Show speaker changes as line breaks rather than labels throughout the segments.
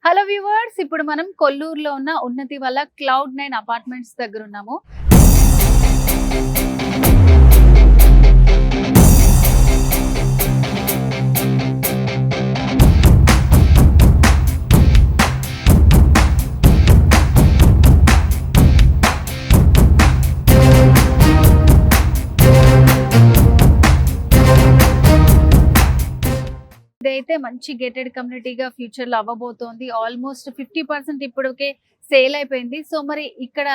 Hello viewers, ఇప్పుడు మనం కొల్లూరులో ఉన్న ఉన్నతి వల్ల Cloud9 అపార్ట్మెంట్స్ దగ్గర ఉన్నాము. ఇదైతే మంచి గేటెడ్ కమ్యూనిటీగా ఫ్యూచర్ లో అవ్వబోతోంది. ఆల్మోస్ట్ 50% ఇప్పటికే సేల్ అయిపోయింది. సో మరి ఇక్కడ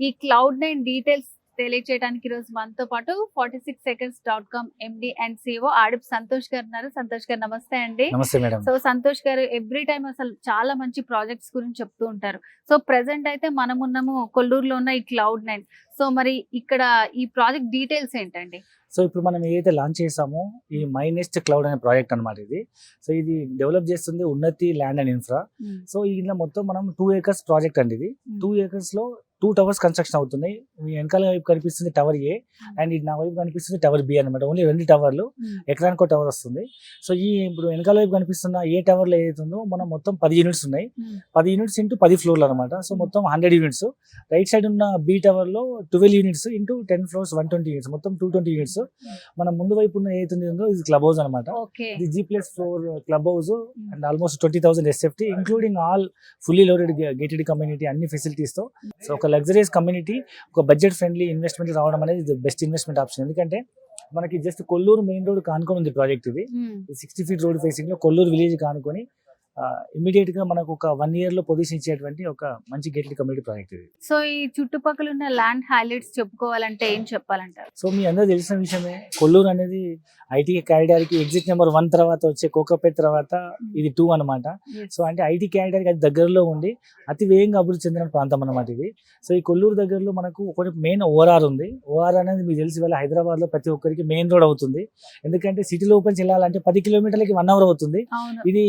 ఈ Cloud9 డీటెయిల్స్ తెలియచేయడానికి ఈరోజు మనతో పాటు 46seconds.com MD and CEO Adip Santosh garu ఉన్నారు. సంతోష్ గారు నమస్తే అండి.
నమస్తే మేడం.
సో సంతోష్ గారు ఎవ్రీ టైమ్ అసలు చాలా మంచి ప్రాజెక్ట్స్ గురించి చెప్తూ ఉంటారు. సో ప్రెసెంట్ అయితే మనం ఉన్నాము కొల్లూరులో ఉన్న ఈ Cloud9. సో మరి ఇక్కడ ఈ ప్రాజెక్ట్ డీటెయిల్స్ ఏంటండి?
సో ఇప్పుడు మనం ఏదైతే లాంచ్ చేసామో ఈ మై నెక్స్ట్ క్లౌడ్ అనే ప్రాజెక్ట్ అనమాట ఇది. సో ఇది డెవలప్ చేస్తుంది ఉన్నతి ల్యాండ్ అండ్ ఇన్ఫ్రా. సో ఇందులో మొత్తం మనం 2 acres ప్రాజెక్ట్ అండి ఇది. 2 acres లో 2 towers కన్స్ట్రక్షన్ అవుతున్నాయి. మీ వెనకాల వైపు కనిపిస్తుంది టవర్ ఏ అండ్ నా వైపు కనిపిస్తుంది టవర్ బి అనమాట. ఓన్లీ 2 టవర్లు, ఎకరానికి 1 టవర్ వస్తుంది. సో ఈ ఇప్పుడు వెనకాల వైపు కనిపిస్తున్న ఏ టవర్ లో ఏదైతుందో మనం మొత్తం 10 యూనిట్స్ ఉన్నాయి. 10 యూనిట్స్ ఇంటూ 10 ఫ్లోర్లు అనమాట. సో మొత్తం 100 యూనిట్స్. రైట్ సైడ్ ఉన్న బి టవర్ లో 12 యూనిట్స్ ఇంటూ 10 ఫ్లోర్స్ 120 యూనిట్స్, మొత్తం 220 యూనిట్స్. మన ముందు వైపు ఉన్న ఏదైతుంది ఇది క్లబ్ హౌస్ అనమాట. ఇది G+4 club house and almost 20,000 SFT including all fully loaded gated community అన్ని ఫెసిలిటీస్ తో. సో ఒక లగ్జరియస్ కమ్యూనిటీ, ఒక బడ్జెట్ ఫ్రెండ్లీ ఇన్వెస్ట్మెంట్ రావడం అనేది బెస్ట్ ఇన్వెస్ట్మెంట్ ఆప్షన్. ఎందుకంటే మనకి జస్ట్ కొల్లూరు మెయిన్ రోడ్ కానుకొని ఉంది ప్రాజెక్ట్ ఇది. 60 feet రోడ్ ఫేసింగ్ లో కొల్లూరు విలేజ్ కానుకొని ఇమీడియట్ గా మనకు ఒక 1 year లో పొజిషన్ ఇచ్చేటువంటి ఒక మంచి గేటెడ్ కమ్యూనిటీ ప్రాజెక్ట్ ఇది.
సో ఈ చుట్టుపక్కల ఉన్న ల్యాండ్ హైలైట్స్ చెప్పుకోవాలంటే ఏం చెప్పాలంటారు?
సో మీ అందరూ తెలిసిన విషయమే, కొల్లూరు అనేది ఐటీ క్యారిడార్ కి ఎగ్జిట్ నెంబర్ 1 తర్వాత వచ్చే కోకాపేట తర్వాత ఇది 2 అనమాట. సో అంటే ఐటీ క్యారిడార్ కి అది దగ్గరలో ఉండి అతి వేగంగా అభివృద్ధి చెందిన ప్రాంతం అనమాట ఇది. సో ఈ కొల్లూరు దగ్గరలో మనకు ఒకటి మెయిన్ ఓఆర్ఆర్ ఉంది. ఓఆర్ఆర్ అనేది మీకు తెలిసి వెళ్ళి హైదరాబాద్ లో ప్రతి ఒక్కరికి మెయిన్ రోడ్ అవుతుంది. ఎందుకంటే సిటీలో ఓపెన్ చేయాలంటే 10 కిలోమీటర్లకి 1 hour అవుతుంది. ఇది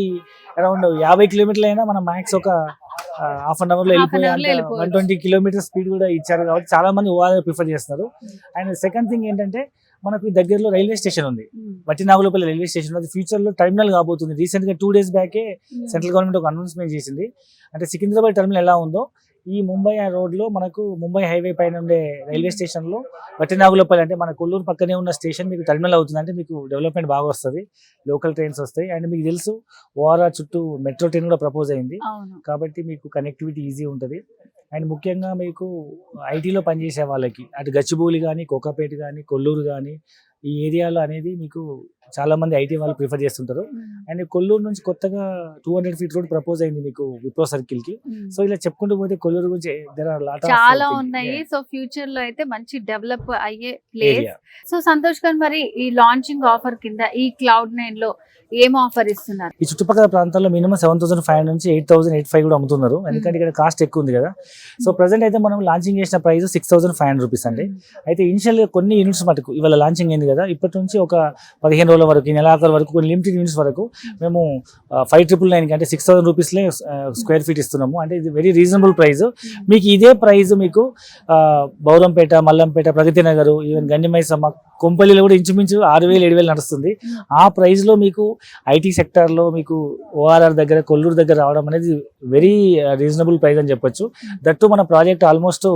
అరౌండ్ 50 కిలోమీటర్లు అయినా మన మ్యాక్స్ ఒక హాఫ్ అన్ అవర్ లో వెళ్ళిపోయి 120 kilometers స్పీడ్ కూడా ఇచ్చారు కాబట్టి చాలా మంది ఓఆర్ఆర్ ప్రిఫర్ చేస్తున్నారు. అండ్ సెకండ్ థింగ్ ఏంటంటే మనకు దగ్గరలో రైల్వే స్టేషన్ ఉంది, వట్టినాగులపల్లి రైల్వే స్టేషన్. అది ఫ్యూచర్ లో టర్మినల్ కాబోతుంది. రీసెంట్ గా 2 days బ్యాకే సెంట్రల్ గవర్నమెంట్ ఒక అనౌన్స్మెంట్ చేసింది. అంటే సికింద్రాబాద్ టర్మినల్ ఎలా ఉందో ఈ ముంబై రోడ్ లో మనకు ముంబై హైవే పైన ఉండే రైల్వే స్టేషన్ లో వట్టినాగులపల్లి అంటే మన కొల్లూరు పక్కనే ఉన్న స్టేషన్ మీకు టర్మినల్ అవుతుంది. అంటే మీకు డెవలప్మెంట్ బాగా వస్తుంది, లోకల్ ట్రైన్స్ వస్తాయి. అండ్ మీకు తెలుసు ఓఆర్ఆర్ చుట్టూ మెట్రో ట్రైన్ కూడా ప్రపోజ్ అయింది కాబట్టి మీకు కనెక్టివిటీ ఈజీ ఉంటుంది. అండ్ ముఖ్యంగా మీకు ఐటీలో పనిచేసే వాళ్ళకి అటు గచ్చిబౌలి కానీ, కోకాపేట కానీ, కొల్లూరు కానీ ఈ ఏరియాలో అనేది మీకు చాలా మంది ఐటీ వాళ్ళు ప్రిఫర్ చేస్తుంటారు. అండ్ కొల్లూరు నుంచి కొత్తగా 200 feet రోడ్ ప్రపోజ్ అయింది మీకు విప్రో సర్కిల్ కి. సో ఇలా చెప్పుకుంటూ పోతే కొల్లూరు గురించి
చాలా ఉన్నాయి. సో ఫ్యూచర్ లో అయితే మంచి డెవలప్ అయ్యే ప్లేస్. సో సంతోష్ గారు, మరి ఈ లాంచింగ్ ఆఫర్ కింద ఈ Cloud9 లో ఏం ఆఫర్ ఇస్తున్నారు?
ఈ చుట్టుపక్కల ప్రాంతాల్లో మినిమం 7,500 నుంచి 8,085 కూడా అమ్ముతున్నారు. ఎందుకంటే ఇక్కడ కాస్ట్ ఎక్కువ ఉంది కదా. సో ప్రెసెంట్ అయితే మనం లాంచింగ్ చేసిన ప్రైస్ 6,500 రూపీస్ అండి. అయితే ఇనిషియల్ గా కొన్ని యూనిట్స్ మటుకు ఇవాళ లాంచింగ్ అయింది కదా, ఇప్పటి నుంచి ఒక 15 రోజుల వరకు, ఈ నెలాఖరు వరకు కొన్ని లిమిటెడ్ యూనిట్స్ వరకు మేము 5,999 అంటే 6,000 రూపీస్లే స్క్వేర్ ఫీట్ ఇస్తున్నాము. అంటే ఇది వెరీ రీజనబుల్ ప్రైస్. మీకు ఇదే ప్రైస్ మీకు బౌరంపేట, మల్లంపేట, ప్రగతి నగర్, ఈవెన్ గండిమైసమ్మ, కొంపల్లిలో కూడా ఇంచుమించు 6,000-7,000 నడుస్తుంది. ఆ ప్రైస్ లో మీకు ఐటీ సెక్టర్ లో మీకు ఓఆర్ఆర్ దగ్గర, కొల్లూరు దగ్గర రావడం అనేది వెరీ రీజనబుల్ ప్రైస్ అని చెప్పొచ్చు. దట్టు మన ప్రాజెక్ట్ ఆల్మోస్ట్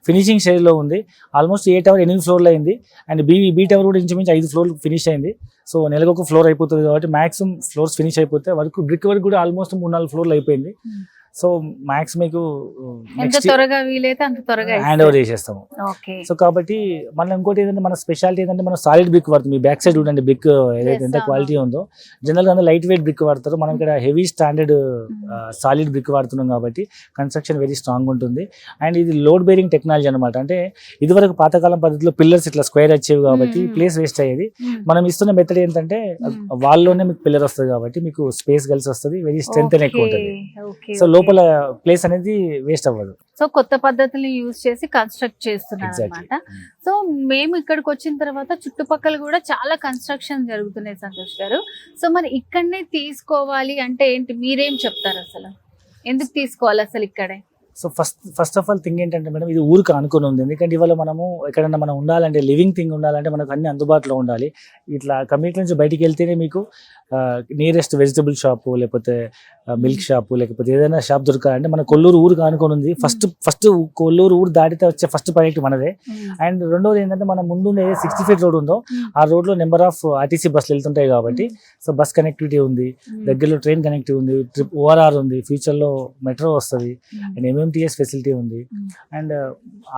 ఫినిషింగ్ స్టేజ్ లో ఉంది. ఆల్మోస్ట్ ఏ టవర్ 8 ఫ్లోర్లు అయింది. అండ్ బి టవర్ కూడా ఇంచుమించు 5 ఫ్లోర్లు ఫినిష్ అయింది. సో నెలకు ఒక ఫ్లోర్ అయిపోతుంది కాబట్టి మాక్సిమం ఫ్లోర్స్ ఫినిష్ అయిపోతే వరకు బ్రిక్ వర్క్ కూడా ఆల్మోస్ట్ 3-4 ఫ్లోర్లు అయిపోయింది. సో మ్యాక్స్ మీకు
ఎంత త్వరగా వీలైతే అంత త్వరగా
హ్యాండ్ ఓవర్ చేసేస్తాము. సో కాబట్టి మన ఇంకోటి ఏంటంటే మన స్పెషాలిటీ ఏంటంటే మనం సాలిడ్ బ్రిక్ వాడుతుంది. మీ బ్యాక్ సైడ్ చూడండి బ్రిక్ ఏదైతే ఎంత క్వాలిటీ ఉందో. జనరల్ గా లైట్ వెయిట్ బ్రిక్ వాడతారు, మనం ఇక్కడ హెవీ స్టాండర్డ్ సాలిడ్ బ్రిక్ వాడుతున్నాం కాబట్టి కన్స్ట్రక్షన్ వెరీ స్ట్రాంగ్ ఉంటుంది. అండ్ ఇది లోడ్ బేరింగ్ టెక్నాలజీ అనమాట. అంటే ఇదివరకు పాతకాలం పద్ధతిలో పిల్లర్స్ ఇట్లా స్క్వేర్ వచ్చేవి కాబట్టి ప్లేస్ వేస్ట్ అయ్యేది. మనం ఇస్తున్న మెథడ్ ఏంటంటే వాళ్ళలోనే మీకు పిల్లర్ వస్తుంది కాబట్టి మీకు స్పేస్ కలిసి వస్తుంది, వెరీ స్ట్రెంత్ ఎక్కువ ఉంటుంది. సో లోపల ప్లేస్ అనేది వేస్ట్ అవ్వదు.
సో కొత్త పద్ధతుల్ని యూజ్ చేసి కన్స్ట్రక్ట్ చేస్తున్నారు అన్నమాట. సో మేము ఇక్కడికి వచ్చిన తర్వాత చుట్టుపక్కల కూడా చాలా కన్స్ట్రక్షన్ జరుగుతున్నాయి సంతోష్ గారు. సో మరి ఇక్కడనే తీసుకోవాలి అంటే ఏంటి, మీరేం చెప్తారు? అసలు ఎందుకు తీసుకోవాలి అసలు ఇక్కడే?
So first of all thing ఏంటంటే మేడం, ఇది ఊరికి అనుకుని ఉంది. ఎందుకంటే ఇవాళ మనము ఎక్కడైనా మనం ఉండాలంటే, లివింగ్ థింగ్ ఉండాలంటే మనకు అన్ని అందుబాటులో ఉండాలి. ఇట్లా కమ్యూనిటీ నుంచి బయటికి వెళ్తేనే మీకు నియరెస్ట్ వెజిటబుల్ షాపు, లేకపోతే మిల్క్ షాపు, లేకపోతే ఏదైనా షాప్ దొరకాలంటే మన కొల్లూరు ఊరికి అనుకుని ఉంది. ఫస్ట్ కొల్లూరు ఊరు దాటితే వచ్చే ఫస్ట్ ప్రాజెక్ట్ మనదే. అండ్ రెండోది ఏంటంటే మన ముందు 60 ఫీట్ రోడ్ ఉందో ఆ రోడ్ లో నెంబర్ ఆఫ్ ఆర్టీసీ బస్సులు వెళ్తుంటాయి కాబట్టి సో బస్ కనెక్టివిటీ ఉంది, దగ్గరలో ట్రైన్ కనెక్టివిటీ ఉంది, ట్రిప్ ఓఆర్ఆర్ ఉంది, ఫ్యూచర్ లో మెట్రో వస్తుంది, అండ్ ఎంఎంటీఎస్ ఫెసిలిటీ ఉంది, అండ్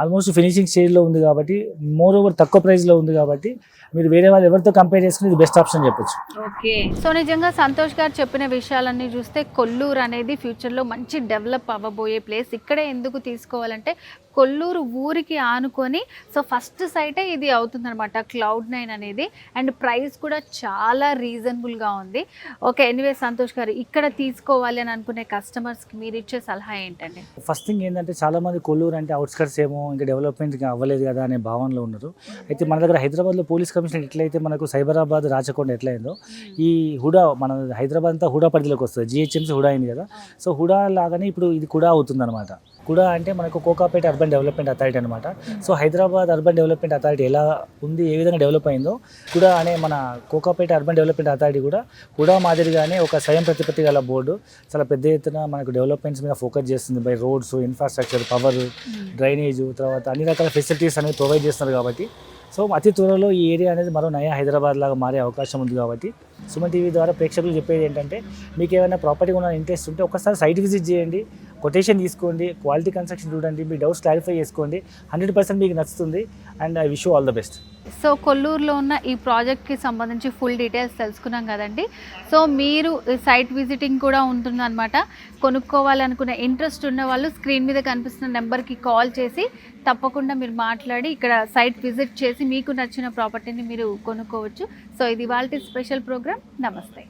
ఆల్మోస్ట్ ఫినిషింగ్ స్టేజ్ లో ఉంది కాబట్టి, మోర్ ఓవర్ తక్కువ ప్రైస్ లో ఉంది కాబట్టి మీరు వేరే వాళ్ళు ఎవరితో కంపేర్ చేసుకుని ఇది బెస్ట్ ఆప్షన్ చెప్పొచ్చు.
ఓకే, సో నిజంగా సంతోష్ గారు చెప్పిన విషయాలన్నీ చూస్తే కొల్లూరు అనేది ఫ్యూచర్లో మంచి డెవలప్ అవ్వబోయే ప్లేస్. ఇక్కడే ఎందుకు తీసుకోవాలంటే కొల్లూరు ఊరికి ఆనుకొని సో ఫస్ట్ సైటే ఇది అవుతుందన్నమాట Cloud9 అనేది. అండ్ ప్రైస్ కూడా చాలా రీజనబుల్గా ఉంది. ఓకే, ఎనీవే సంతోష్ గారు, ఇక్కడ తీసుకోవాలి అని అనుకునే కస్టమర్స్కి మీరు ఇచ్చే సలహా ఏంటండి?
ఫస్ట్ థింగ్ ఏంటంటే చాలా మంది కొల్లూరు అంటే అవుట్స్కట్స్ ఏమో ఇంకా డెవలప్మెంట్ అవ్వలేదు కదా అనే భావనలో ఉన్నారు. అయితే మన దగ్గర హైదరాబాద్లో పోలీస్ కమిషనర్ ఎట్లయితే మనకు సైబరాబాద్ రాచకొండ ఎట్లయిందో, ఈ హుడా మన హైదరాబాద్ అంతా హుడా పరిధిలోకి వస్తుంది. జిహెచ్ఎంసీ హుడా అయింది కదా, సో హుడా లాగానే ఇప్పుడు ఇది కూడా అవుతుంది అనమాట. కూడా అంటే మనకు కోకాపేట అర్బన్ డెవలప్మెంట్ అథారిటీ అనమాట. So Hyderabad urban development authority ఎలా ఉంది, ఏ విధంగా డెవలప్ అయిందో కూడా అనే మన కోకాపేట అర్బన్ డెవలప్మెంట్ అథారిటీ కూడా మాదిరిగానే ఒక స్వయం ప్రతిపత్తి గల బోర్డు చాలా పెద్ద ఎత్తున మనకు డెవలప్మెంట్స్ మీద ఫోకస్ చేస్తుంది. By roads, infrastructure, power, drainage, తర్వాత అన్ని రకాల ఫెసిలిటీస్ అనేవి ప్రొవైడ్ చేస్తున్నారు కాబట్టి సో అతి త్వరలో ఈ ఏరియా అనేది మరో నయా హైదరాబాద్ లాగా మారే అవకాశం ఉంది. కాబట్టి సుమన్ టీవీ ద్వారా ప్రేక్షకులు చెప్పేది ఏంటంటే, మీకు ఏమైనా ప్రాపర్టీ ఉన్న ఇంట్రెస్ట్ ఉంటే ఒకసారి సైట్ విజిట్ చేయండి, కొటేషన్ తీసుకోండి, క్వాలిటీ కన్స్ట్రక్షన్ చూడండి, మీ డౌట్స్ క్లారిఫై చేసుకోండి. 100% మీకు నచ్చుతుంది. And I wish you all the best.
So కొల్లూరులో ఉన్న ఈ ప్రాజెక్ట్కి సంబంధించి ఫుల్ డీటెయిల్స్ తెలుసుకున్నాం కదండి. సో మీరు సైట్ విజిటింగ్ కూడా ఉంటుందన్నమాట. కొనుక్కోవాలనుకునే ఇంట్రెస్ట్ ఉన్న వాళ్ళు స్క్రీన్ మీద కనిపిస్తున్న నెంబర్కి కాల్ చేసి తప్పకుండా మీరు మాట్లాడి ఇక్కడ సైట్ విజిట్ చేసి మీకు నచ్చిన ప్రాపర్టీని మీరు కొనుక్కోవచ్చు. సో ఇది వాళ్ళ స్పెషల్ ప్రోగ్రామ్. నమస్తే.